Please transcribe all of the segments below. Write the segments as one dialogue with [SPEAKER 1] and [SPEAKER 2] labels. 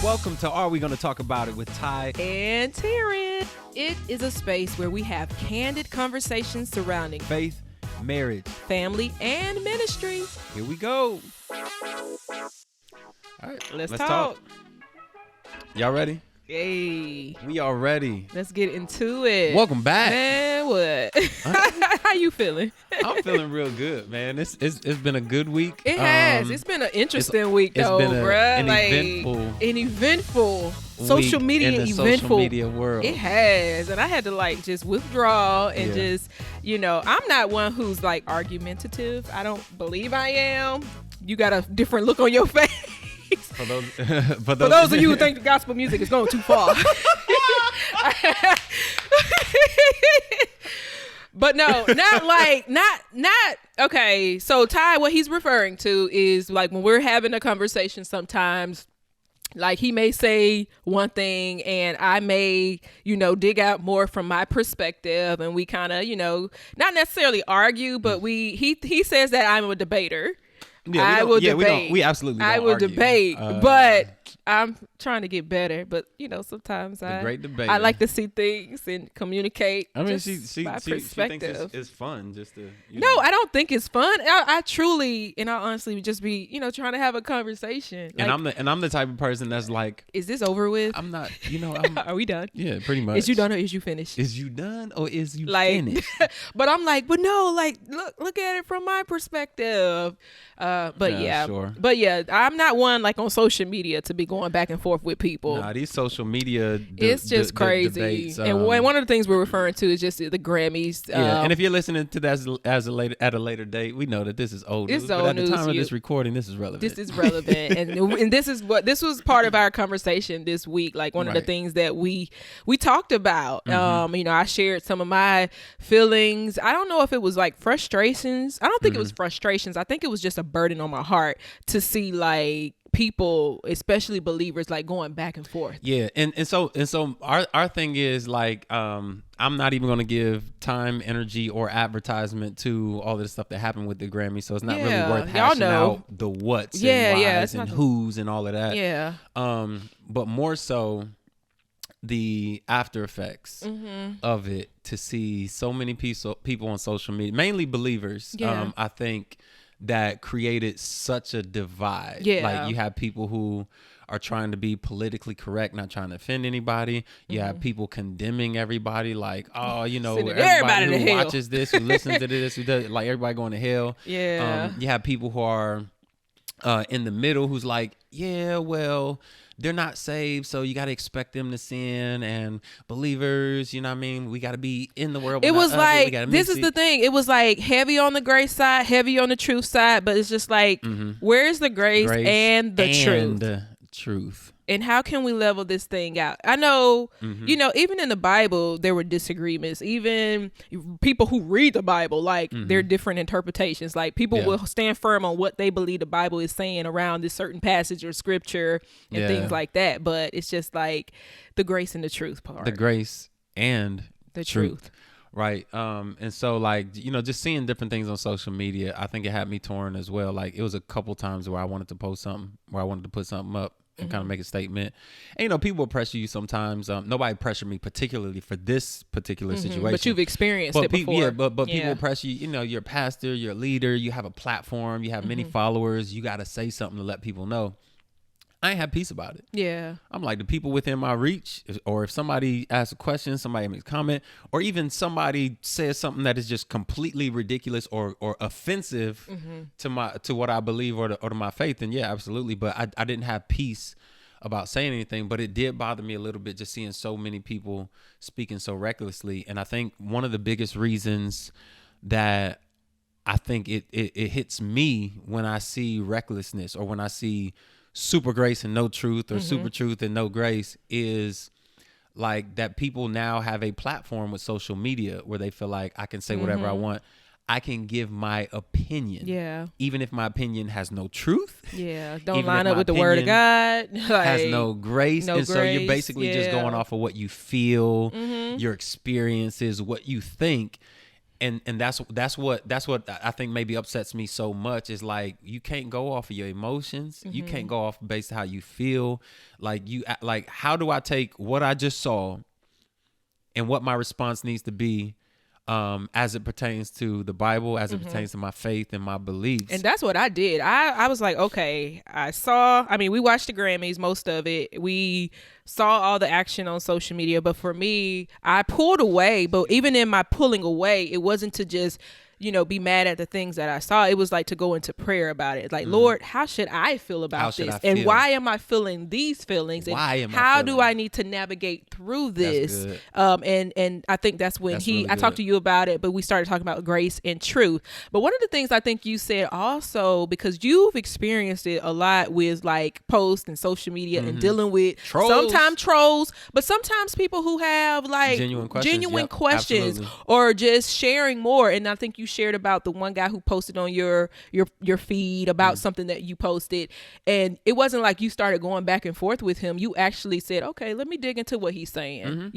[SPEAKER 1] Welcome to Are We Gonna Talk About It with Ty
[SPEAKER 2] and Taryn. It is a space where we have candid conversations surrounding
[SPEAKER 1] faith, marriage,
[SPEAKER 2] family, and ministry.
[SPEAKER 1] Here we go. All right,
[SPEAKER 2] let's talk.
[SPEAKER 1] Y'all ready?
[SPEAKER 2] Hey,
[SPEAKER 1] we are ready.
[SPEAKER 2] Let's get into it.
[SPEAKER 1] Welcome back.
[SPEAKER 2] Man, what? How you feeling?
[SPEAKER 1] I'm feeling real good, man. It's been a good week.
[SPEAKER 2] It has. It's been an interesting week, though, bruh. An eventful social media
[SPEAKER 1] in the
[SPEAKER 2] eventful
[SPEAKER 1] social media world.
[SPEAKER 2] It has, and I had to just withdraw and just, I'm not one who's argumentative. I don't believe I am. You got a different look on your face.
[SPEAKER 1] For those
[SPEAKER 2] of you who think the gospel music is going too far. But no, not okay. So Ty, what he's referring to is when we're having a conversation sometimes, he may say one thing and I may, dig out more from my perspective, and we kind of, not necessarily argue, but he says that I'm a debater.
[SPEAKER 1] Yeah, I will debate. We absolutely don't
[SPEAKER 2] will
[SPEAKER 1] argue.
[SPEAKER 2] Debate, but I'm trying to get better. But sometimes I like to see things and communicate.
[SPEAKER 1] I mean,
[SPEAKER 2] she
[SPEAKER 1] thinks it's fun just to.
[SPEAKER 2] No, I don't think it's fun. I truly, and I honestly would just be, trying to have a conversation.
[SPEAKER 1] And I'm the type of person that's like,
[SPEAKER 2] is this over with?
[SPEAKER 1] I'm not.
[SPEAKER 2] Are we done?
[SPEAKER 1] Yeah, pretty much.
[SPEAKER 2] Is you done or is you finished?
[SPEAKER 1] Is you done or is you finished?
[SPEAKER 2] But I'm but no, look at it from my perspective.
[SPEAKER 1] Sure.
[SPEAKER 2] But yeah, I'm not one on social media to be going back and forth with people.
[SPEAKER 1] Nah, these social media
[SPEAKER 2] it's just crazy.
[SPEAKER 1] Debates,
[SPEAKER 2] and one of the things we're referring to is just the Grammys.
[SPEAKER 1] Yeah, and if you're listening to that at a later date, we know that this is old news. But at the time of this recording, this is relevant.
[SPEAKER 2] This is relevant, and this was part of our conversation this week. One of the things that we talked about.
[SPEAKER 1] Mm-hmm.
[SPEAKER 2] I shared some of my feelings. I don't know if it was frustrations. I don't think it was frustrations. I think it was just a burden on my heart to see people, especially believers, going back and forth.
[SPEAKER 1] Yeah, and so our thing is I'm not even going to give time, energy, or advertisement to all this stuff that happened with the Grammy. So it's not really worth hashing out the what's and whys and who's and all of that.
[SPEAKER 2] Yeah.
[SPEAKER 1] But more so the after effects of it, to see so many people on social media, mainly believers.
[SPEAKER 2] Yeah.
[SPEAKER 1] I think that created such a divide.
[SPEAKER 2] Yeah.
[SPEAKER 1] You have people who are trying to be politically correct, not trying to offend anybody. You have people condemning everybody, everybody who watches this, who listens to this, who does, everybody going to hell.
[SPEAKER 2] Yeah.
[SPEAKER 1] You have people who are in the middle, who's they're not saved, so you got to expect them to sin, and believers, we got to be in the world.
[SPEAKER 2] It was this is the thing. It was heavy on the grace side, heavy on the truth side, but it's just where's the grace and the
[SPEAKER 1] truth?
[SPEAKER 2] And how can we level this thing out? I know, even in the Bible, there were disagreements. Even people who read the Bible, there are different interpretations. People will stand firm on what they believe the Bible is saying around this certain passage or scripture and things like that. But it's just the grace and the truth part.
[SPEAKER 1] The grace and
[SPEAKER 2] the truth.
[SPEAKER 1] Right. And so just seeing different things on social media, I think it had me torn as well. It was a couple times where I wanted to post something, where I wanted to put something up and kind of make a statement. And people will pressure you sometimes. Nobody pressured me particularly for this particular situation.
[SPEAKER 2] But you've experienced it before.
[SPEAKER 1] Yeah, but people pressure you. You're a pastor, you're a leader, you have a platform, you have many followers. You got to say something to let people know. I ain't have peace about it.
[SPEAKER 2] Yeah.
[SPEAKER 1] I'm the people within my reach, or if somebody asks a question, somebody makes a comment, or even somebody says something that is just completely ridiculous or offensive to what I believe or to my faith, then yeah, absolutely. But I didn't have peace about saying anything, but it did bother me a little bit just seeing so many people speaking so recklessly. And I think one of the biggest reasons that I think it hits me when I see recklessness, or when I see super grace and no truth, or super truth and no grace, is that people now have a platform with social media where they feel like I can say whatever I want. I can give my opinion.
[SPEAKER 2] Yeah.
[SPEAKER 1] Even if my opinion has no truth.
[SPEAKER 2] Yeah. Don't line up with the word of God.
[SPEAKER 1] Has no grace.
[SPEAKER 2] No
[SPEAKER 1] and so you're basically just going off of what you feel, your experiences, what you think. and that's what I think maybe upsets me so much is like you can't go off of your emotions. You can't go off based on how you feel. Like how do I take what I just saw and what my response needs to be as it pertains to the Bible, as it pertains to my faith and my beliefs.
[SPEAKER 2] And that's what I did. I was like, okay, we watched the Grammys, most of it. We saw all the action on social media. But for me, I pulled away. But even in my pulling away, it wasn't to just, be mad at the things that I saw. It was like to go into prayer about it. Like, Lord, how should I feel about this? And why am I feeling these feelings? And how do I need to navigate through this? And I think that's when I talked to you about it, but we started talking about grace and truth. But one of the things I think you said also, because you've experienced it a lot with like posts and social media and dealing with sometimes trolls, but sometimes people who have like genuine questions or just sharing more. And I think you shared about the one guy who posted on your feed about something that you posted, and it wasn't like you started going back and forth with him. You actually said, okay, let me dig into what he's saying, and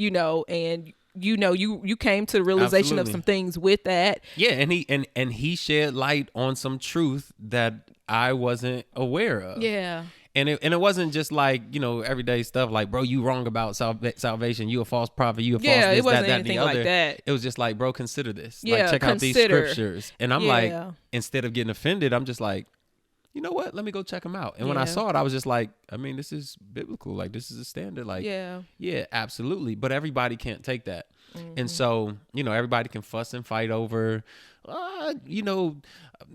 [SPEAKER 2] you came to the realization of some things with that.
[SPEAKER 1] Yeah, and he shed light on some truth that I wasn't aware of.
[SPEAKER 2] Yeah.
[SPEAKER 1] And it wasn't just like, everyday stuff like, bro, you wrong about salvation. You a false prophet. You a false this,
[SPEAKER 2] it wasn't
[SPEAKER 1] that, and the other.
[SPEAKER 2] like that.
[SPEAKER 1] It was just like, bro, consider this.
[SPEAKER 2] Yeah,
[SPEAKER 1] like, check out these scriptures. And I'm like, instead of getting offended, I'm just like, you know what? Let me go check them out. And when I saw it, I was just like, this is biblical. Like, this is a standard. Like, yeah, absolutely. But everybody can't take that. And so, everybody can fuss and fight over, I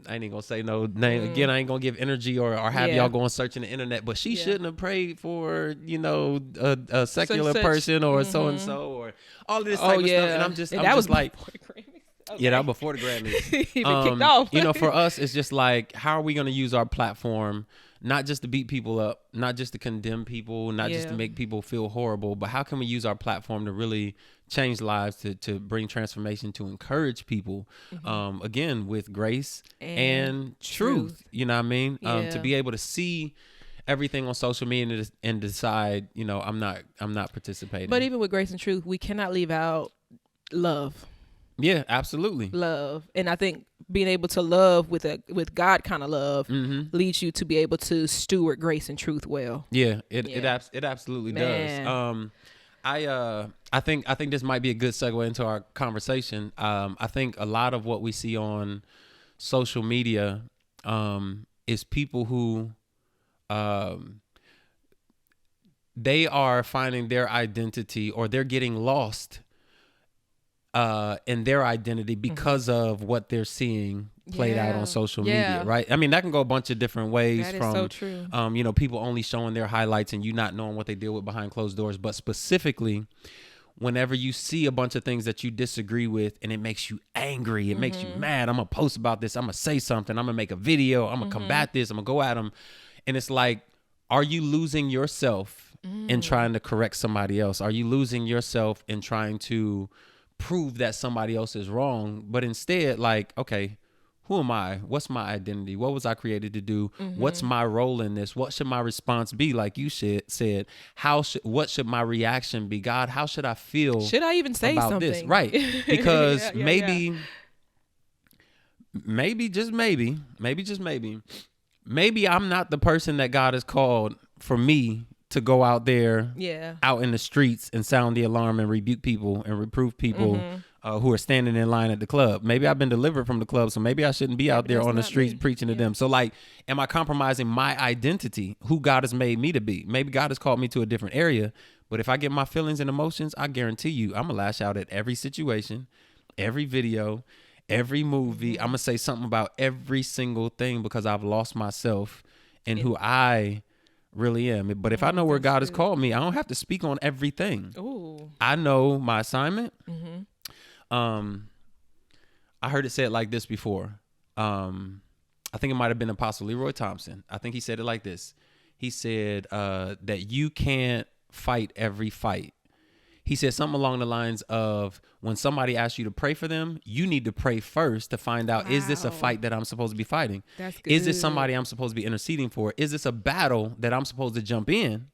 [SPEAKER 1] ain't gonna say no name again. I ain't gonna give energy or have y'all going searching the internet. But she shouldn't have prayed for a secular person or so and so or all of this type of stuff. And I'm just like, that was before the Grammys.
[SPEAKER 2] Even kicked off.
[SPEAKER 1] For us, it's just like, how are we gonna use our platform? Not just to beat people up, not just to condemn people, not just to make people feel horrible, but how can we use our platform to really change lives, to bring transformation, to encourage people, again, with grace and truth. You know what I mean? To be able to see everything on social media and decide, I'm not participating.
[SPEAKER 2] But even with grace and truth, we cannot leave out love.
[SPEAKER 1] Yeah, absolutely.
[SPEAKER 2] Love. And I think being able to love with God kind of love leads you to be able to steward grace and truth well.
[SPEAKER 1] Yeah, it absolutely does. I think this might be a good segue into our conversation. I think a lot of what we see on social media is people who they are finding their identity, or they're getting lost in their identity because of what they're seeing played out on social media, right? That can go a bunch of different ways.
[SPEAKER 2] That is
[SPEAKER 1] from
[SPEAKER 2] so true.
[SPEAKER 1] People only showing their highlights and you not knowing what they deal with behind closed doors. But specifically, whenever you see a bunch of things that you disagree with and it makes you angry, it makes you mad, I'm gonna post about this, I'm gonna say something, I'm gonna make a video, I'm gonna combat this, I'm gonna go at them. And it's like, are you losing yourself in trying to correct somebody else? Are you losing yourself in trying to prove that somebody else is wrong? But instead, like, okay, who am I? What's my identity? What was I created to do? What's my role in this? What should my response be? Like you said, what should my reaction be? God, how should I feel?
[SPEAKER 2] Should I even say
[SPEAKER 1] about
[SPEAKER 2] something?
[SPEAKER 1] This? Right. Because maybe just maybe I'm not the person that God has called for me to go out there out in the streets and sound the alarm and rebuke people and reprove people who are standing in line at the club. Maybe I've been delivered from the club, so maybe I shouldn't be out there on the streets preaching to them. So like, am I compromising my identity, who God has made me to be? Maybe God has called me to a different area, but if I get my feelings and emotions, I guarantee you I'm gonna lash out at every situation, every video, every movie. I'm gonna say something about every single thing because I've lost myself in who I really am. But if I know where God has called me, I don't have to speak on everything.
[SPEAKER 2] Ooh.
[SPEAKER 1] I know my assignment. I heard it said like this before. I think it might have been Apostle Leroy Thompson. I think he said it like this. He said that you can't fight every fight. He said something along the lines of, when somebody asks you to pray for them, you need to pray first to find out, is this a fight that I'm supposed to be fighting?
[SPEAKER 2] That's good.
[SPEAKER 1] Is this somebody I'm supposed to be interceding for? Is this a battle that I'm supposed to jump in?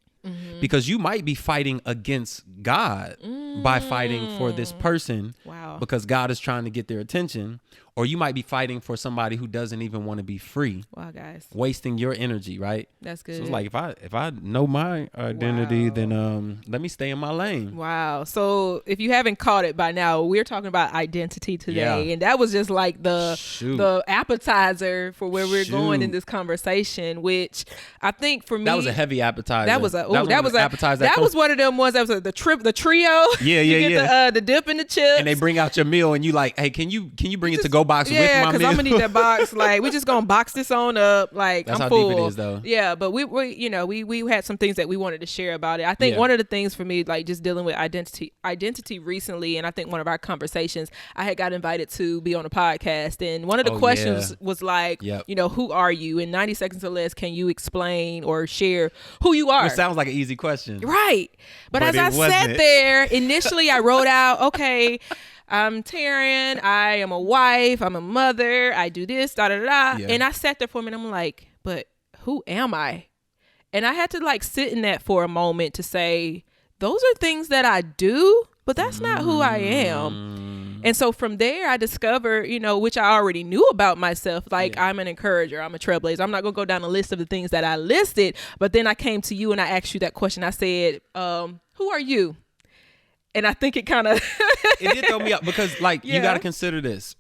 [SPEAKER 1] Because you might be fighting against God. by fighting for this person
[SPEAKER 2] Wow.
[SPEAKER 1] because God is trying to get their attention, or you might be fighting for somebody who doesn't even want to be free,
[SPEAKER 2] Wow, guys.
[SPEAKER 1] wasting your energy, right?
[SPEAKER 2] That's good.
[SPEAKER 1] So it's like if I know my identity,
[SPEAKER 2] Wow.
[SPEAKER 1] then let me stay in my lane.
[SPEAKER 2] Wow. So if you haven't caught it by now, we're talking about identity today.
[SPEAKER 1] Yeah.
[SPEAKER 2] And that was just like
[SPEAKER 1] Shoot.
[SPEAKER 2] the appetizer for where we're going in
[SPEAKER 1] Shoot.
[SPEAKER 2] this conversation, which I think for me
[SPEAKER 1] That was a heavy appetizer.
[SPEAKER 2] that was
[SPEAKER 1] one of the appetizers
[SPEAKER 2] that was one of them ones that was the trio.
[SPEAKER 1] Yeah,
[SPEAKER 2] you
[SPEAKER 1] yeah,
[SPEAKER 2] get
[SPEAKER 1] yeah.
[SPEAKER 2] the dip and the chips.
[SPEAKER 1] And they bring out your meal, and you like, hey, can you bring it to go box with
[SPEAKER 2] Yeah,
[SPEAKER 1] my
[SPEAKER 2] because
[SPEAKER 1] meal?
[SPEAKER 2] I'm gonna need that box. Like, we just gonna box this on up. Like,
[SPEAKER 1] That's
[SPEAKER 2] I'm
[SPEAKER 1] how
[SPEAKER 2] full.
[SPEAKER 1] deep it is, though.
[SPEAKER 2] Yeah, but we you know we had some things that we wanted to share about it. I think
[SPEAKER 1] Yeah.
[SPEAKER 2] one of the things for me, like just dealing with identity recently, and I think one of our conversations, I had got invited to be on a podcast, and one of the
[SPEAKER 1] Oh,
[SPEAKER 2] questions
[SPEAKER 1] yeah.
[SPEAKER 2] was like,
[SPEAKER 1] Yep.
[SPEAKER 2] you know, who are you? In 90 seconds or less, can you explain or share who you are?
[SPEAKER 1] Which sounds like an easy question.
[SPEAKER 2] Right. But as
[SPEAKER 1] it
[SPEAKER 2] I sat
[SPEAKER 1] wasn't.
[SPEAKER 2] there, initially I wrote out, okay, I'm Taryn, I am a wife, I'm a mother, I do this, da da da.
[SPEAKER 1] Yeah.
[SPEAKER 2] And I sat there for a minute, I'm like, but who am I? And I had to like sit in that for a moment to say, those are things that I do, but that's not who I am. And so from there, I discovered, you know, which I already knew about myself. Like,
[SPEAKER 1] Yeah.
[SPEAKER 2] I'm an encourager. I'm a trailblazer. I'm not going to go down a list of the things that I listed. But then I came to you and I asked you that question. I said, who are you? And I think it kind of...
[SPEAKER 1] It did throw me up because, like, you
[SPEAKER 2] Yeah.
[SPEAKER 1] got to consider this.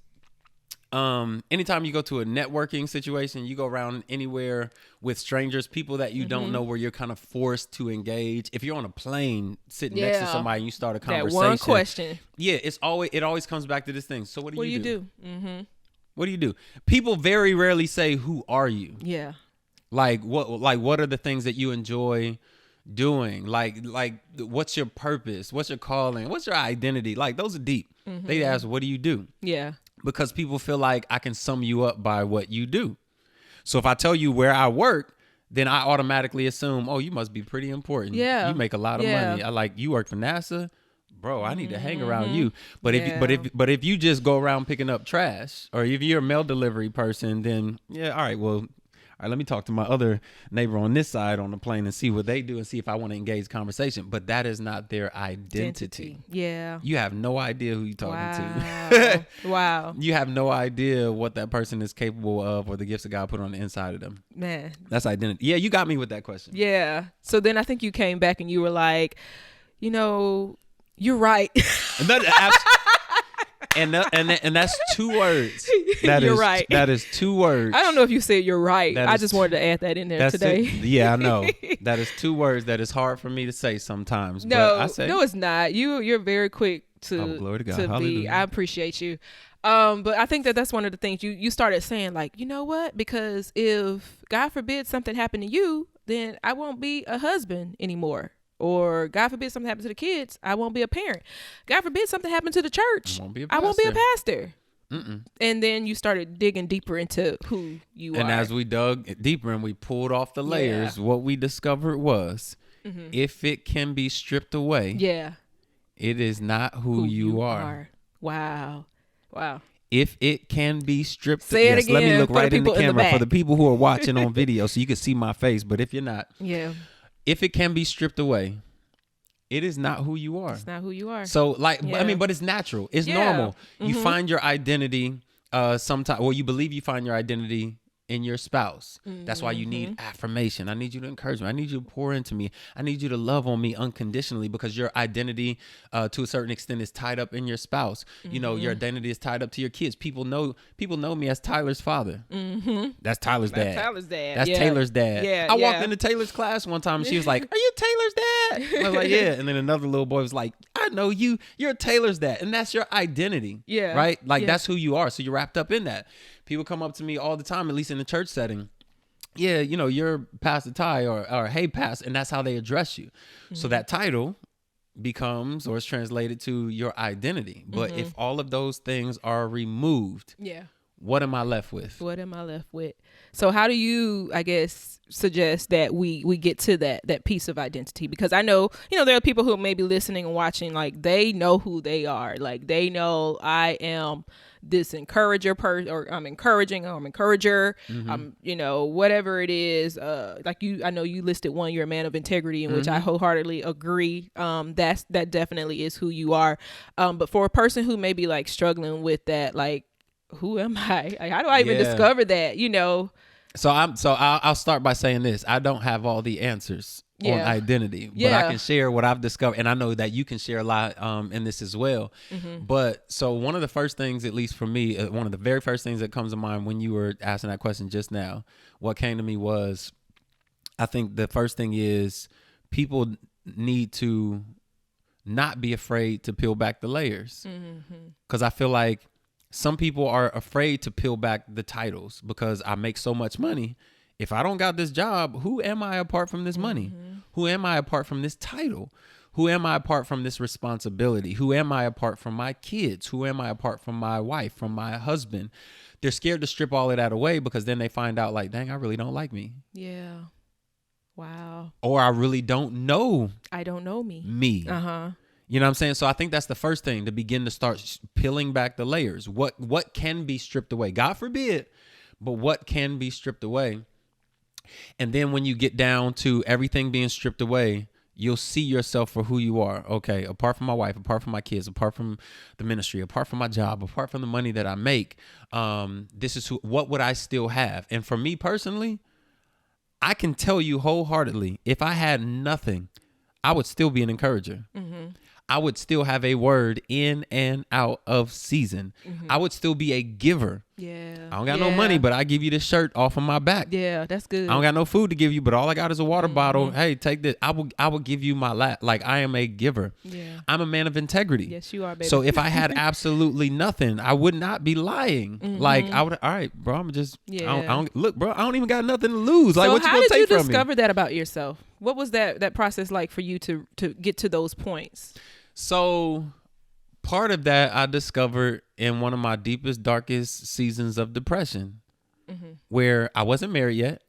[SPEAKER 1] Anytime you go to a networking situation, you go around anywhere with strangers, people that you don't know, where you're kind of forced to engage. If you're on a plane sitting next to
[SPEAKER 2] Yeah.
[SPEAKER 1] somebody and you start a
[SPEAKER 2] that
[SPEAKER 1] conversation,
[SPEAKER 2] one question.
[SPEAKER 1] yeah, it always comes back to this thing. So what do
[SPEAKER 2] What do
[SPEAKER 1] you
[SPEAKER 2] you
[SPEAKER 1] do?
[SPEAKER 2] do?
[SPEAKER 1] What do you do? People very rarely say, "Who are you?"
[SPEAKER 2] Yeah.
[SPEAKER 1] Like what are the things that you enjoy doing? Like what's your purpose? What's your calling? What's your identity? Like, those are deep. They ask, "What do you do?"
[SPEAKER 2] Yeah.
[SPEAKER 1] Because people feel like I can sum you up by what you do. So if I tell you where I work, then I automatically assume, oh, you must be pretty important.
[SPEAKER 2] Yeah.
[SPEAKER 1] You make a lot of
[SPEAKER 2] Yeah.
[SPEAKER 1] money. I like, you work for NASA. Bro, I need to hang around you. But
[SPEAKER 2] Yeah.
[SPEAKER 1] if you just go around picking up trash, or if you're a mail delivery person, then yeah, all right, well, all right, let me talk to my other neighbor on this side on the plane and see what they do and see if I want to engage conversation. But that is not their identity.
[SPEAKER 2] Yeah.
[SPEAKER 1] You have no idea who you're talking
[SPEAKER 2] Wow.
[SPEAKER 1] to.
[SPEAKER 2] Wow.
[SPEAKER 1] You have no idea what that person is capable of, or the gifts that God put on the inside of them.
[SPEAKER 2] Man.
[SPEAKER 1] That's identity. Yeah, you got me with that question.
[SPEAKER 2] Yeah. So then I think you came back and you were like, you know, you're right.
[SPEAKER 1] And that's two words. That
[SPEAKER 2] You're
[SPEAKER 1] is-
[SPEAKER 2] right.
[SPEAKER 1] That is two words.
[SPEAKER 2] I don't know if you said you're right.
[SPEAKER 1] That
[SPEAKER 2] I
[SPEAKER 1] is
[SPEAKER 2] just wanted to add that in there
[SPEAKER 1] That's
[SPEAKER 2] today.
[SPEAKER 1] it. Yeah, I know. That is two words that is hard for me to say sometimes.
[SPEAKER 2] No,
[SPEAKER 1] but I say,
[SPEAKER 2] no, it's not. You're very quick to
[SPEAKER 1] Oh, glory to God.
[SPEAKER 2] to be.
[SPEAKER 1] Hallelujah.
[SPEAKER 2] I appreciate you. But I think that's one of the things you started saying, like, you know what? Because if God forbid something happened to you, then I won't be a husband anymore. Or God forbid something happens to the kids, I won't be a parent. God forbid something happened to the church,
[SPEAKER 1] I won't be a
[SPEAKER 2] I won't be a
[SPEAKER 1] pastor.
[SPEAKER 2] pastor. And then you started digging deeper into who you are.
[SPEAKER 1] And as we dug deeper and we pulled off the layers, what we discovered was, if it can be stripped away,
[SPEAKER 2] yeah,
[SPEAKER 1] it is not who you are.
[SPEAKER 2] Wow. Wow.
[SPEAKER 1] If it can be stripped,
[SPEAKER 2] Say it
[SPEAKER 1] let me
[SPEAKER 2] again
[SPEAKER 1] look
[SPEAKER 2] for the
[SPEAKER 1] right in the
[SPEAKER 2] people in the
[SPEAKER 1] camera for
[SPEAKER 2] back.
[SPEAKER 1] the people who are watching on video, so you can see my face. But if you're not,
[SPEAKER 2] Yeah.
[SPEAKER 1] if it can be stripped away, it is not who you are.
[SPEAKER 2] It's not who you are.
[SPEAKER 1] So, like,
[SPEAKER 2] Yeah.
[SPEAKER 1] I mean, but it's natural. It's
[SPEAKER 2] Yeah.
[SPEAKER 1] normal. You find your identity sometimes, well, you believe you find your identity in your spouse. That's why you need affirmation. I need you to encourage me. I need you to pour into me. I need you to love on me unconditionally, because your identity to a certain extent is tied up in your spouse. You know, your identity is tied up to your kids. People know me as Tyler's father. That's Tyler's dad.
[SPEAKER 2] Tyler's dad.
[SPEAKER 1] That's
[SPEAKER 2] Yeah.
[SPEAKER 1] Taylor's dad.
[SPEAKER 2] Yeah,
[SPEAKER 1] I walked
[SPEAKER 2] yeah.
[SPEAKER 1] into Taylor's class one time and she was like, "Are you Taylor's dad?" I was like, "Yeah." And then another little boy was like, "I know you. You're Taylor's dad." And that's your identity.
[SPEAKER 2] Yeah.
[SPEAKER 1] Right? Like,
[SPEAKER 2] Yeah.
[SPEAKER 1] that's who you are. So you're wrapped up in that. People come up to me all the time, at least in the church setting. Yeah, you know, you're Pastor Ty, or hey, Pastor. And that's how they address you. So that title becomes, or is translated to, your identity. But if all of those things are removed,
[SPEAKER 2] Yeah.
[SPEAKER 1] what am I left with?
[SPEAKER 2] What am I left with? So how do you, I guess, suggest that we get to that piece of identity? Because I know, there are people who may be listening and watching, like they know who they are. Like they know I am this encourager or I'm encouraging, or I'm encourager. I'm, whatever it is. I know you listed one, you're a man of integrity, in which I wholeheartily agree. That definitely is who you are. But for a person who may be like struggling with that, like, who am I? Like, how do I even discover that?
[SPEAKER 1] So I'll start by saying this. I don't have all the answers on identity, but I can share what I've discovered, and I know that you can share a lot in this as well. But so one of the first things, at least for me, one of the very first things that comes to mind when you were asking that question just now, what came to me was, I think the first thing is people need to not be afraid to peel back the layers, because I feel like some people are afraid to peel back the titles because I make so much money. If I don't got this job, who am I apart from this money? Who am I apart from this title? Who am I apart from this responsibility? Who am I apart from my kids? Who am I apart from my wife, from my husband? They're scared to strip all of that away because then they find out like, dang, I really don't like me.
[SPEAKER 2] Yeah. Wow.
[SPEAKER 1] Or I really don't know.
[SPEAKER 2] I don't know me.
[SPEAKER 1] Me. You know what I'm saying? So I think that's the first thing, to begin to start peeling back the layers. What can be stripped away? God forbid, but what can be stripped away? And then when you get down to everything being stripped away, you'll see yourself for who you are. Okay, apart from my wife, apart from my kids, apart from the ministry, apart from my job, apart from the money that I make, this is what would I still have? And for me personally, I can tell you wholeheartedly, if I had nothing, I would still be an encourager. I would still have a word in and out of season. I would still be a giver.
[SPEAKER 2] Yeah.
[SPEAKER 1] I don't got no money, but I give you this shirt off of my back.
[SPEAKER 2] Yeah, that's good.
[SPEAKER 1] I don't got no food to give you, but all I got is a water bottle. Hey, take this. I will give you my like I am a giver.
[SPEAKER 2] Yeah.
[SPEAKER 1] I'm a man of integrity.
[SPEAKER 2] Yes, you are, baby.
[SPEAKER 1] So if I had absolutely nothing, I would not be lying. Like I would, all right, bro, I'm just, I don't, look, bro, I don't even got nothing to lose. Like,
[SPEAKER 2] so
[SPEAKER 1] what you gonna take from me?
[SPEAKER 2] how did you discover that about yourself? What was that process like for you to get to those points?
[SPEAKER 1] So part of that I discovered in one of my deepest, darkest seasons of depression, where I wasn't married yet,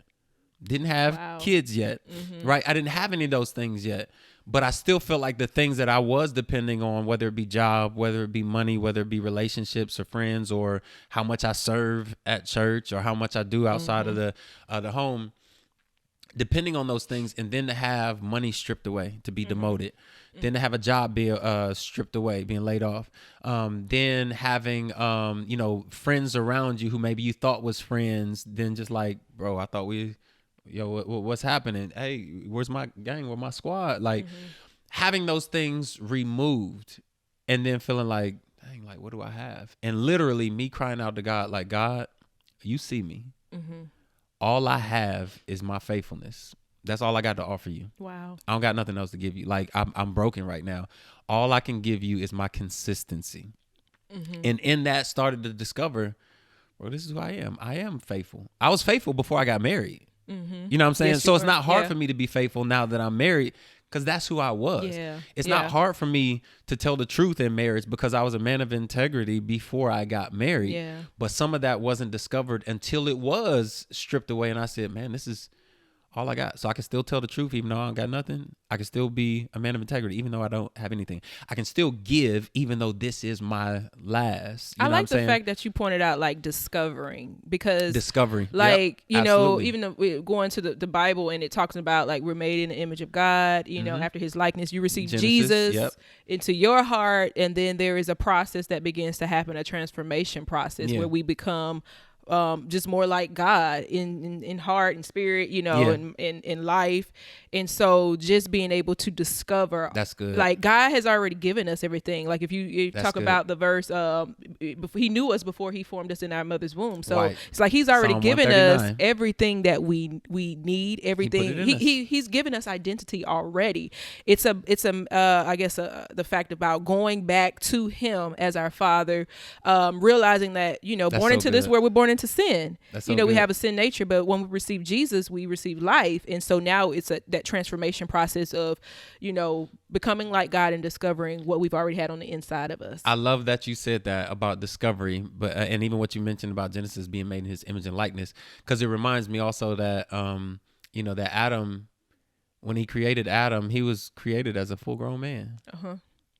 [SPEAKER 1] didn't have kids yet, right? I didn't have any of those things yet, but I still felt like the things that I was depending on, whether it be job, whether it be money, whether it be relationships or friends, or how much I serve at church, or how much I do outside of the home, depending on those things, and then to have money stripped away, to be demoted, then to have a job be stripped away, being laid off, then having friends around you who maybe you thought was friends, then just like, bro, I thought what's happening? Hey, where's my gang? Where's my squad? Like having those things removed, and then feeling like, dang, like what do I have? And literally me crying out to God, like, God, you see me. All I have is my faithfulness. That's all I got to offer you.
[SPEAKER 2] Wow.
[SPEAKER 1] I don't got nothing else to give you. Like I'm broken right now. All I can give you is my consistency. And in that started to discover, well, this is who I am. I am faithful. I was faithful before I got married. You know what I'm saying?
[SPEAKER 2] Yes,
[SPEAKER 1] so it's not hard for me to be faithful now that I'm married, because that's who I was. It's not hard for me to tell the truth in marriage, because I was a man of integrity before I got married. But some of that wasn't discovered until it was stripped away. And I said, man, this is all I got. So I can still tell the truth even though I don't got nothing. I can still be a man of integrity even though I don't have anything. I can still give even though this is my last.
[SPEAKER 2] I like the fact that you pointed out like discovering, because
[SPEAKER 1] like,
[SPEAKER 2] you know, even though we're going to the Bible and it talks about like we're made in the image of God, you know, after his likeness, you receive Jesus into your heart. And then there is a process that begins to happen, a transformation process where we become just more like God in heart and spirit, you know, in life. And so just being able to discover,
[SPEAKER 1] that's good. Like
[SPEAKER 2] God has already given us everything. Like if you talk about the verse, he knew us before he formed us in our mother's womb. So it's like he's already given us everything that we need, everything. He's given us identity already. It's I guess the fact about going back to him as our father, realizing that, you know, born into this world, we're born into to sin.
[SPEAKER 1] That's
[SPEAKER 2] You
[SPEAKER 1] so
[SPEAKER 2] know, we
[SPEAKER 1] good.
[SPEAKER 2] have a sin nature, but when we receive Jesus, we receive life. And so now it's that transformation process of, you know, becoming like God and discovering what we've already had on the inside of us.
[SPEAKER 1] I love that you said that about discovery, but and even what you mentioned about Genesis being made in His image and likeness, because it reminds me also that you know, that Adam, when he created Adam, he was created as a full-grown man,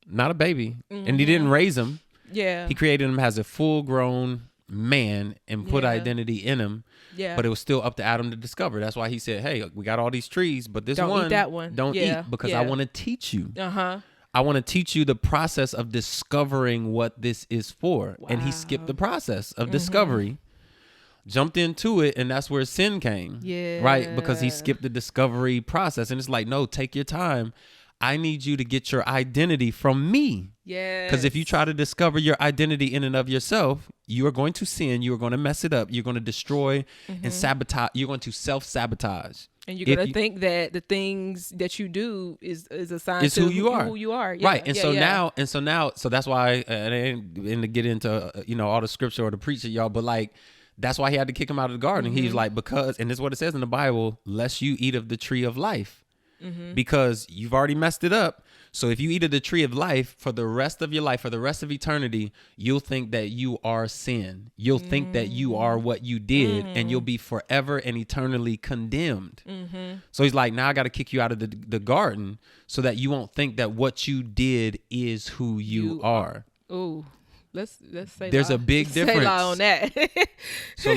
[SPEAKER 1] not a baby, and he didn't raise him.
[SPEAKER 2] Yeah.
[SPEAKER 1] He created him as a full-grown man and put
[SPEAKER 2] Yeah.
[SPEAKER 1] identity in him.
[SPEAKER 2] Yeah.
[SPEAKER 1] But it was still up to Adam to discover. That's why he said, "Hey, we got all these trees, but this
[SPEAKER 2] Don't eat
[SPEAKER 1] one,
[SPEAKER 2] that one.
[SPEAKER 1] don't
[SPEAKER 2] Yeah.
[SPEAKER 1] eat because
[SPEAKER 2] Yeah.
[SPEAKER 1] I want to teach you.
[SPEAKER 2] Uh-huh.
[SPEAKER 1] I want to teach you the process of discovering what this is for." And he skipped the process of discovery, jumped into it, and that's where sin came.
[SPEAKER 2] Yeah.
[SPEAKER 1] Right? Because he skipped the discovery process. And it's like, no, take your time. I need you to get your identity from me.
[SPEAKER 2] Yeah.
[SPEAKER 1] Because if you try to discover your identity in and of yourself, you are going to sin. You are going to mess it up. You're going to destroy and sabotage. You're going to self-sabotage.
[SPEAKER 2] And you're gonna think that the things that you do is a sign
[SPEAKER 1] It's
[SPEAKER 2] to
[SPEAKER 1] who you are.
[SPEAKER 2] Who you are. Yeah,
[SPEAKER 1] Right. And
[SPEAKER 2] yeah,
[SPEAKER 1] so
[SPEAKER 2] yeah.
[SPEAKER 1] now, so that's why, and I ain't in to get into, you know, all the scripture or the preacher, y'all, but like, that's why he had to kick him out of the garden. He's like, because, and this is what it says in the Bible, lest you eat of the tree of life. Because you've already messed it up. So if you eat of the tree of life for the rest of your life, for the rest of eternity, you'll think that you are sin. You'll think that you are what you did, and you'll be forever and eternally condemned. So he's like, now I got to kick you out of the garden so that you won't think that what you did is who you are.
[SPEAKER 2] Ooh, let's say
[SPEAKER 1] There's
[SPEAKER 2] lie.
[SPEAKER 1] a big
[SPEAKER 2] Say
[SPEAKER 1] difference.
[SPEAKER 2] lie on that.
[SPEAKER 1] So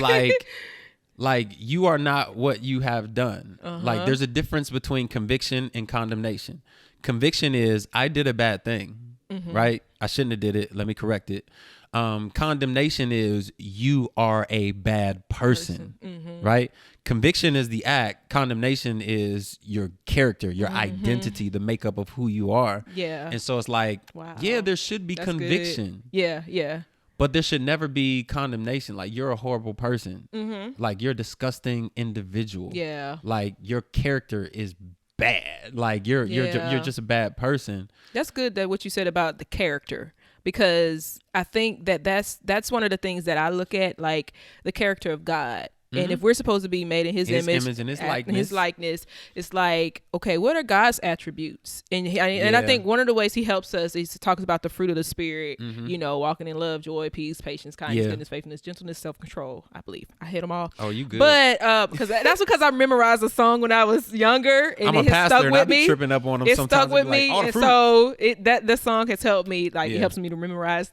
[SPEAKER 1] like you are not what you have done. Like there's a difference between conviction and condemnation. Conviction is I did a bad thing, right? I shouldn't have did it. Let me correct it. Condemnation is you are a bad person, right? Conviction is the act. Condemnation is your character, your identity, the makeup of who you are.
[SPEAKER 2] Yeah.
[SPEAKER 1] And so it's like,
[SPEAKER 2] Wow.
[SPEAKER 1] yeah, there should be
[SPEAKER 2] That's good.
[SPEAKER 1] conviction.
[SPEAKER 2] Yeah, yeah.
[SPEAKER 1] But there should never be condemnation. Like you're a horrible person. Like you're a disgusting individual.
[SPEAKER 2] Yeah.
[SPEAKER 1] Like your character is bad. Like you're just a bad person.
[SPEAKER 2] That's good that what you said about the character, because I think that's one of the things that I look at, like the character of God. And if we're supposed to be made in his image
[SPEAKER 1] and his
[SPEAKER 2] likeness, it's like, okay, what are God's attributes? And I think one of the ways he helps us is he talks about the fruit of the spirit, you know, walking in love, joy, peace, patience, kindness, goodness, faithfulness, gentleness, self-control. I believe I hit them all.
[SPEAKER 1] Oh, you good.
[SPEAKER 2] But because I memorized a song when I was younger, and
[SPEAKER 1] I'm a
[SPEAKER 2] it has
[SPEAKER 1] pastor
[SPEAKER 2] stuck
[SPEAKER 1] and
[SPEAKER 2] with
[SPEAKER 1] I be
[SPEAKER 2] me.
[SPEAKER 1] tripping up on them
[SPEAKER 2] It
[SPEAKER 1] sometimes.
[SPEAKER 2] stuck with
[SPEAKER 1] I'd be
[SPEAKER 2] me,
[SPEAKER 1] like, "Oh, the
[SPEAKER 2] and
[SPEAKER 1] fruit."
[SPEAKER 2] so that song has helped me. Like it helps me to memorize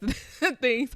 [SPEAKER 2] things.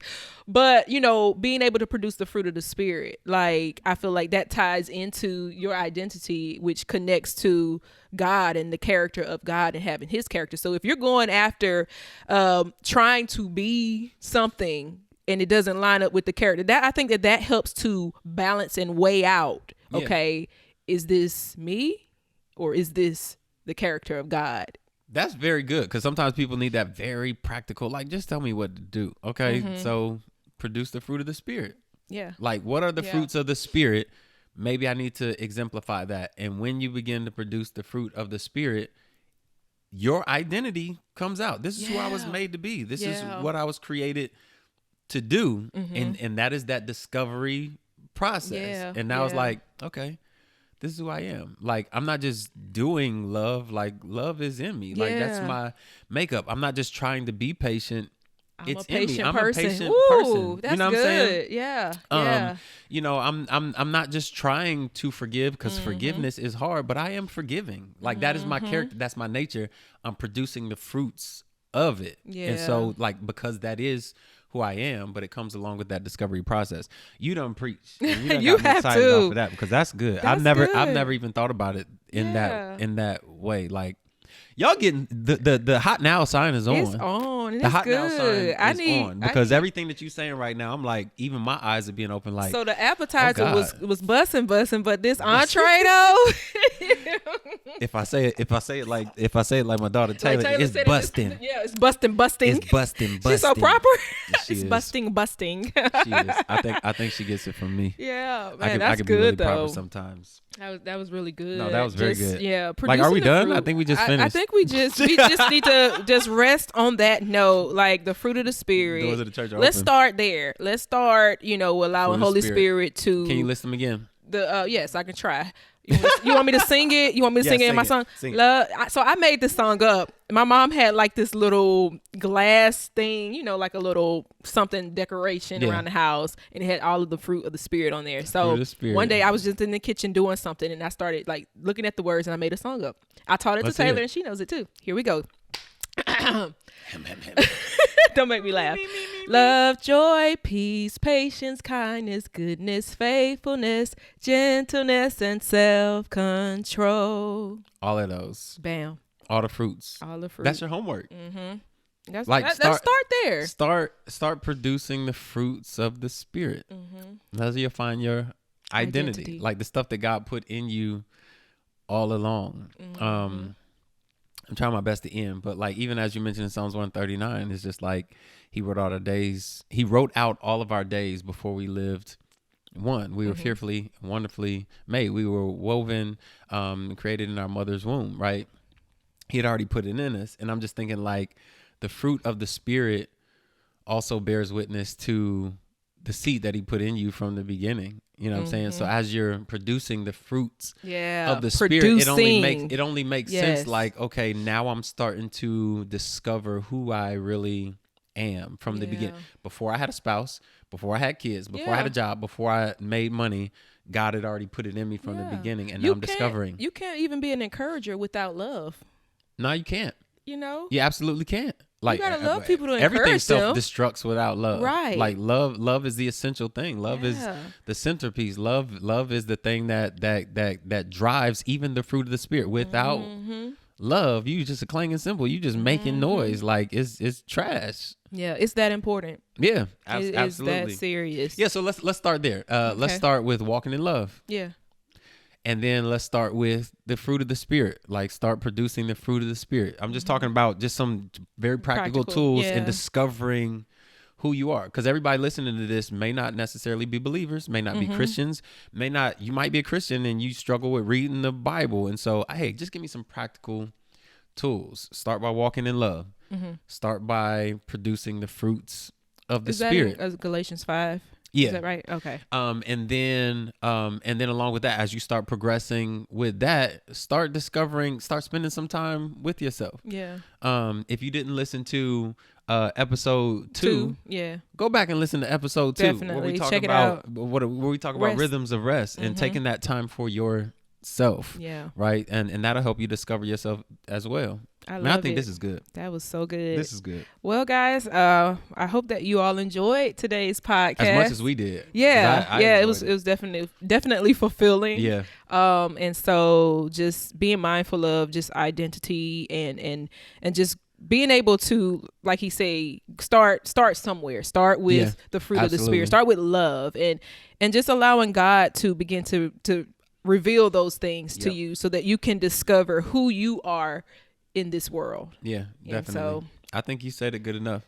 [SPEAKER 2] But you know, being able to produce the fruit of the spirit, like I feel like that ties into your identity, which connects to God and the character of God and having his character. So if you're going after trying to be something and it doesn't line up with the character, that I think that helps to balance and weigh out, okay, is this me or is this the character of God?
[SPEAKER 1] That's very good, because sometimes people need that very practical, like, just tell me what to do. Okay, so produce the fruit of the spirit.
[SPEAKER 2] Yeah.
[SPEAKER 1] Like, what are the fruits of the spirit? Maybe I need to exemplify that. And when you begin to produce the fruit of the spirit, your identity comes out. This is who I was made to be. This is what I was created to do. And that is that discovery process.
[SPEAKER 2] Yeah.
[SPEAKER 1] And now it's like, okay, this is who I am. Like, I'm not just doing love. Like, love is in me. Like, that's my makeup. I'm not just trying to be patient. It's in me. I'm
[SPEAKER 2] person.
[SPEAKER 1] a patient
[SPEAKER 2] Ooh,
[SPEAKER 1] person.
[SPEAKER 2] That's
[SPEAKER 1] You know what I'm
[SPEAKER 2] good.
[SPEAKER 1] saying?
[SPEAKER 2] Yeah.
[SPEAKER 1] You know, I'm not just trying to forgive, because forgiveness is hard, but I am forgiving. Like that is my character. That's my nature. I'm producing the fruits of it. And so like, because that is who I am, but it comes along with that discovery process. You done preach. And you done
[SPEAKER 2] You
[SPEAKER 1] got me
[SPEAKER 2] have
[SPEAKER 1] excited
[SPEAKER 2] to.
[SPEAKER 1] off of that, because that's good.
[SPEAKER 2] That's
[SPEAKER 1] I've
[SPEAKER 2] good.
[SPEAKER 1] never even thought about it in that way. Like, y'all getting the hot now sign is on.
[SPEAKER 2] It's on. And
[SPEAKER 1] The
[SPEAKER 2] it's
[SPEAKER 1] hot
[SPEAKER 2] good.
[SPEAKER 1] now sign is on, because everything that you saying right now, I'm like, even my eyes are being open. Like,
[SPEAKER 2] so the appetizer
[SPEAKER 1] oh God.
[SPEAKER 2] was busting, but this entree though,
[SPEAKER 1] If I say it like my daughter Taylor,
[SPEAKER 2] Taylor
[SPEAKER 1] it's
[SPEAKER 2] said
[SPEAKER 1] busting.
[SPEAKER 2] It's busting.
[SPEAKER 1] It's busting.
[SPEAKER 2] She's so proper.
[SPEAKER 1] She
[SPEAKER 2] It's
[SPEAKER 1] is.
[SPEAKER 2] busting.
[SPEAKER 1] She is. I think she gets it from me.
[SPEAKER 2] Yeah, man,
[SPEAKER 1] I
[SPEAKER 2] that's
[SPEAKER 1] can
[SPEAKER 2] good
[SPEAKER 1] be really
[SPEAKER 2] though.
[SPEAKER 1] proper sometimes.
[SPEAKER 2] That was really good.
[SPEAKER 1] No, that was very good.
[SPEAKER 2] Yeah,
[SPEAKER 1] Like, are we
[SPEAKER 2] producing the
[SPEAKER 1] done?
[SPEAKER 2] fruit.
[SPEAKER 1] I think we just
[SPEAKER 2] I
[SPEAKER 1] finished.
[SPEAKER 2] think we just need to just rest on that note, like the fruit of the spirit.
[SPEAKER 1] Doors of the church are
[SPEAKER 2] Let's
[SPEAKER 1] open.
[SPEAKER 2] start there. Let's start, allowing
[SPEAKER 1] Fruit of
[SPEAKER 2] Holy
[SPEAKER 1] Spirit.
[SPEAKER 2] Spirit to
[SPEAKER 1] Can you list them again?
[SPEAKER 2] the yes, I can try. You want me to sing it? You want me to
[SPEAKER 1] Yeah,
[SPEAKER 2] sing it in
[SPEAKER 1] sing
[SPEAKER 2] my
[SPEAKER 1] it.
[SPEAKER 2] song?
[SPEAKER 1] Sing it.
[SPEAKER 2] So I made this song up. My mom had like this little glass thing, like a little something decoration
[SPEAKER 1] Yeah.
[SPEAKER 2] around the house, and it had all of the fruit of the spirit on there.
[SPEAKER 1] Fruit
[SPEAKER 2] So
[SPEAKER 1] of the Spirit.
[SPEAKER 2] one day I was just in the kitchen doing something, and I started like looking at the words, and I made a song up. I taught it
[SPEAKER 1] Let's
[SPEAKER 2] to
[SPEAKER 1] hear
[SPEAKER 2] Taylor,
[SPEAKER 1] it.
[SPEAKER 2] and she knows it too. Here we go. Don't make me laugh. Love, joy, peace, patience, kindness, goodness, faithfulness, gentleness, and self-control.
[SPEAKER 1] All of those.
[SPEAKER 2] Bam.
[SPEAKER 1] All the fruits.
[SPEAKER 2] All the fruit.
[SPEAKER 1] That's your homework.
[SPEAKER 2] Let's
[SPEAKER 1] like,
[SPEAKER 2] start there.
[SPEAKER 1] Start producing the fruits of the Spirit. That's how you find your identity, like the stuff that God put in you all along. I'm trying my best to end, but like even as you mentioned in Psalms 139, it's just like He wrote out all of our days before we lived one. We were fearfully, wonderfully made. We were woven, created in our mother's womb, right? He had already put it in us. And I'm just thinking like the fruit of the Spirit also bears witness to the seed that He put in you from the beginning. You know what I'm saying? So as you're producing the fruits of the Spirit, it only makes sense. Like, okay, now I'm starting to discover who I really am from the beginning. Before I had a spouse, before I had kids, before I had a job, before I made money, God had already put it in me from the beginning, and now I'm discovering.
[SPEAKER 2] You can't even be an encourager without love.
[SPEAKER 1] No, you can't.
[SPEAKER 2] You
[SPEAKER 1] absolutely can't. Like,
[SPEAKER 2] gotta love people to
[SPEAKER 1] everything
[SPEAKER 2] encourage them.
[SPEAKER 1] self-destructs without love.
[SPEAKER 2] Right.
[SPEAKER 1] Like love is the essential thing. Love is the centerpiece. Love is the thing that drives even the fruit of the Spirit. Without love, you just a clanging cymbal. You just making noise. Like it's trash.
[SPEAKER 2] Yeah, it's that important.
[SPEAKER 1] Yeah,
[SPEAKER 2] It's
[SPEAKER 1] absolutely.
[SPEAKER 2] that serious.
[SPEAKER 1] Yeah, so let's start there. Let's start with walking in love.
[SPEAKER 2] Yeah.
[SPEAKER 1] And then let's start with the fruit of the Spirit. Like start producing the fruit of the Spirit. I'm just talking about just some very practical tools in discovering who you are. Because everybody listening to this may not necessarily be believers, may not be Christians, you might be a Christian and you struggle with reading the Bible. And so, hey, just give me some practical tools. Start by walking in love. Start by producing the fruits of the Spirit.
[SPEAKER 2] Is that in Galatians 5?
[SPEAKER 1] Yeah.
[SPEAKER 2] Is that right? Okay.
[SPEAKER 1] And then along with that, as you start progressing with that, start spending some time with yourself.
[SPEAKER 2] Yeah.
[SPEAKER 1] If you didn't listen to episode 2, go back and listen to episode 2.
[SPEAKER 2] Definitely.
[SPEAKER 1] Where we talk
[SPEAKER 2] Check it
[SPEAKER 1] about
[SPEAKER 2] out.
[SPEAKER 1] where we talk about
[SPEAKER 2] Rest.
[SPEAKER 1] rhythms of rest and taking that time for yourself.
[SPEAKER 2] Yeah.
[SPEAKER 1] Right. And that'll help you discover yourself as well. I think this is good.
[SPEAKER 2] That was so good.
[SPEAKER 1] This is good.
[SPEAKER 2] Well, guys, I hope that you all enjoyed today's podcast
[SPEAKER 1] As much as we did.
[SPEAKER 2] Yeah,
[SPEAKER 1] I
[SPEAKER 2] it was definitely fulfilling.
[SPEAKER 1] Yeah.
[SPEAKER 2] And so just being mindful of just identity and just being able to, like he say, start somewhere. Start with the fruit of the Spirit. Start with love and just allowing God to begin to reveal those things to you so that you can discover who you are in this world.
[SPEAKER 1] Yeah, definitely.
[SPEAKER 2] So,
[SPEAKER 1] I think you said it good enough.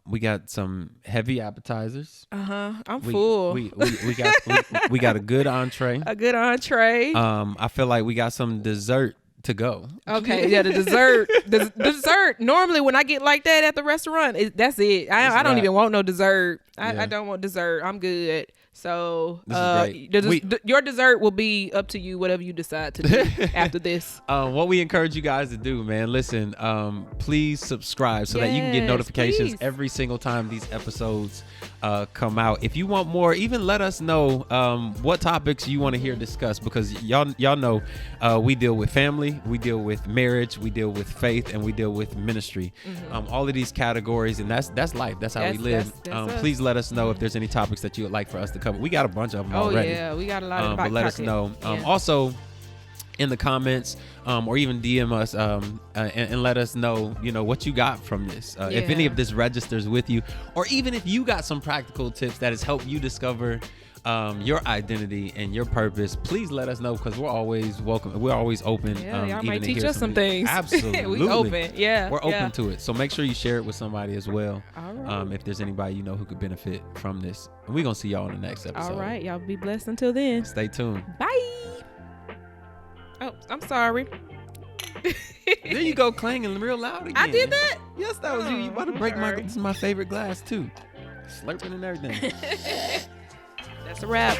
[SPEAKER 1] We got some heavy appetizers.
[SPEAKER 2] I'm full.
[SPEAKER 1] We got a good entree.
[SPEAKER 2] A good entree.
[SPEAKER 1] I feel like we got some dessert to go.
[SPEAKER 2] Okay, yeah, the dessert. The dessert. Normally, when I get like that at the restaurant, that's it. I don't even want no dessert. I don't want dessert. I'm good. So your dessert will be up to you, whatever you decide to do after this.
[SPEAKER 1] What we encourage you guys to do, man, listen, please subscribe so that you can get notifications every single time these episodes come out. If you want more, even let us know what topics you want to hear discussed, because y'all know we deal with family, we deal with marriage, we deal with faith, and we deal with ministry. All of these categories, and that's life. That's how we live.
[SPEAKER 2] That's
[SPEAKER 1] please let us know if there's any topics that you would like for us to cover. We got a bunch of them already.
[SPEAKER 2] Oh yeah, we got a lot of
[SPEAKER 1] but let us know. Also, in the comments, or even DM us and let us know, what you got from this. If any of this registers with you, or even if you got some practical tips that has helped you discover your identity and your purpose, please let us know, because we're always welcome. We're always open.
[SPEAKER 2] Yeah, y'all
[SPEAKER 1] even
[SPEAKER 2] might
[SPEAKER 1] to
[SPEAKER 2] teach
[SPEAKER 1] hear
[SPEAKER 2] us some things.
[SPEAKER 1] Absolutely.
[SPEAKER 2] We open. Yeah.
[SPEAKER 1] We're
[SPEAKER 2] yeah.
[SPEAKER 1] open to it. So make sure you share it with somebody as well.
[SPEAKER 2] All right.
[SPEAKER 1] If there's anybody you know who could benefit from this. And we're going to see y'all in the next episode.
[SPEAKER 2] All right. Y'all be blessed until then.
[SPEAKER 1] Stay tuned.
[SPEAKER 2] Bye. Oh, I'm sorry.
[SPEAKER 1] There you go, clanging real loud again.
[SPEAKER 2] I did that?
[SPEAKER 1] Yes, that was you. You about to break
[SPEAKER 2] sorry.
[SPEAKER 1] this is my favorite glass too. Slurping and everything.
[SPEAKER 2] That's a wrap.